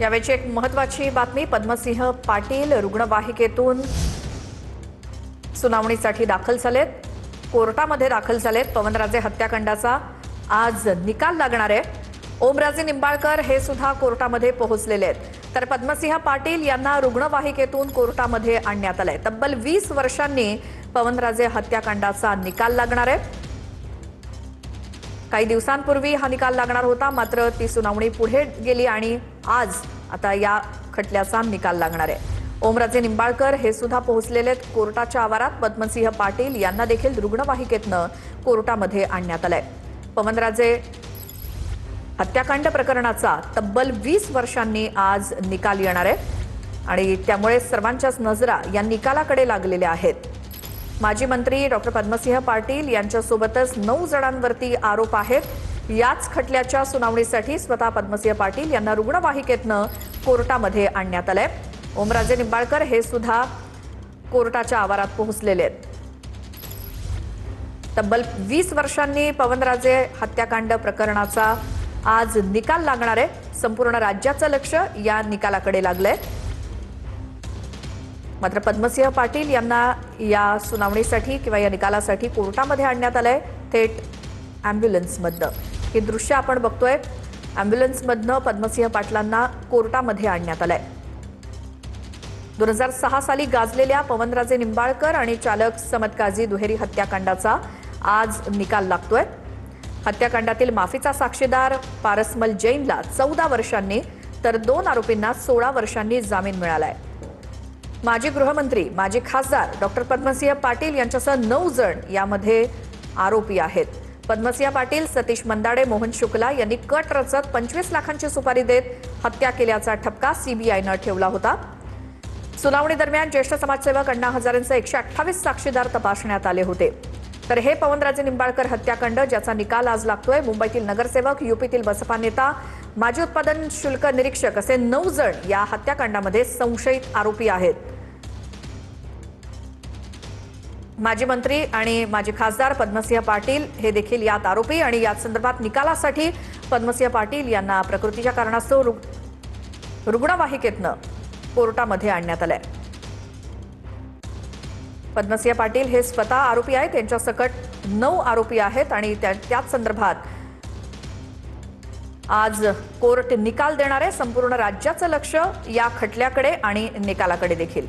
यावेळची एक महत्त्वाची बातमी। पद्मसिंह पाटील रुग्णवाहिकेतून सुनावणीसाठी दाखल झालेत, कोर्टामध्ये दाखल झालेत। पवनराजे हत्याकांडाचा आज निकाल लागणार आहे। ओमराजे निंबाळकर हे सुद्धा कोर्टामध्ये पोहोचलेले आहेत। तर पद्मसिंह पाटील यांना रुग्णवाहिकेतून कोर्टामध्ये आणण्यात आलंय। तब्बल 20 वर्षांनी पवनराजे हत्याकांडाचा निकाल लागणार आहे। काही दिवसांपूर्वी हा निकाल लागणार होता, मात्र ती सुनावणी पुढे गेली आणि आज आता या खटल्याचा निकाल लागणार आहे। ओमराजे निंबाळकर हे सुद्धा पोहोचलेले आहेत कोर्टाच्या आवारात। पद्मसिंह पाटील यांना देखील रुग्णवाहिकेतनं कोर्टामध्ये आणण्यात आलंय। पवनराजे हत्याकांड प्रकरणाचा तब्बल 20 वर्षांनी आज निकाल येणार आहे आणि त्यामुळे सर्वांच्याच नजरा या निकालाकडे लागलेल्या आहेत। माजी मंत्री डॉक्टर पद्मसिंह पाटील यांच्यासोबतच 9 जणांवरती आरोप आहेत। याच खटल्याच्या सुनावणीसाठी स्वतः पद्मसिंह पाटील यांना रुग्णवाहिकेतनं कोर्टामध्ये आणण्यात आलंय। ओमराजे निंबाळकर हे सुद्धा कोर्टाच्या आवारात पोहोचलेले आहेत। तब्बल 20 वर्षांनी पवनराजे हत्याकांड प्रकरणाचा आज निकाल लागणार आहे। संपूर्ण राज्याचं लक्ष या निकालाकडे लागलंय। मात्र पद्मसिंह पाटील यांना या सुनावणीसाठी किंवा या निकालासाठी कोर्टामध्ये आणण्यात आलंय, थेट ॲम्ब्युलन्समधनं। हे दृश्य आपण बघतोय, ॲम्ब्युलन्समधनं पद्मसिंह पाटलांना कोर्टामध्ये आणण्यात आलंय। 2006 साली गाजलेल्या पवनराजे निंबाळकर आणि चालक समद काझी दुहेरी हत्याकांडाचा आज निकाल लागतोय। हत्याकांडातील माफीचा साक्षीदार पारसमल जैनला 14 वर्षांनी तर 2 आरोपींना 16 वर्षांनी जामीन मिळालाय। माजी गृहमंत्री माजी खासदार डॉक्टर पद्मसिंह पाटील यांच्यासह 9 जण यामध्ये आरोपी आहेत। पद्मसिंह पाटील, सतीश मंदाडे, मोहन शुक्ला यांनी कट रचत 25 लाखांची सुपारी देत हत्या केल्याचा ठपका सीबीआयनं ठेवला होता। सुनावणी दरम्यान ज्येष्ठ समाजसेवक अण्णा हजारेंचे 128 साक्षीदार तपासण्यात आले होते। तर हे पवनराजे निंबाळकर हत्याकांड ज्याचा निकाल आज लागतोय। मुंबईतील नगरसेवक, यूपीतील बसपा नेता, माजी उत्पादन शुल्क निरीक्षक असे 9 जण या हत्याकांडामध्ये संशयित आरोपी आहेत। माजी मंत्री आणि माजी खासदार पद्मसिंह पाटील हे देखील यात आरोपी आणि याच संदर्भात निकालासाठी पद्मसिंह पाटील यांना प्रकृतीच्या कारणास्तव रुग्णवाहिकेतनं कोर्टामध्ये आणण्यात आलंय। पद्मसिंह पाटील हे स्वतः आरोपी आहेत, त्यांच्या सकट 9 आरोपी आहेत आणि त्याच संदर्भात आज कोर्ट निकाल देणार आहे। संपूर्ण राज्याचं लक्ष या खटल्याकडे आणि निकालाकडे देखील।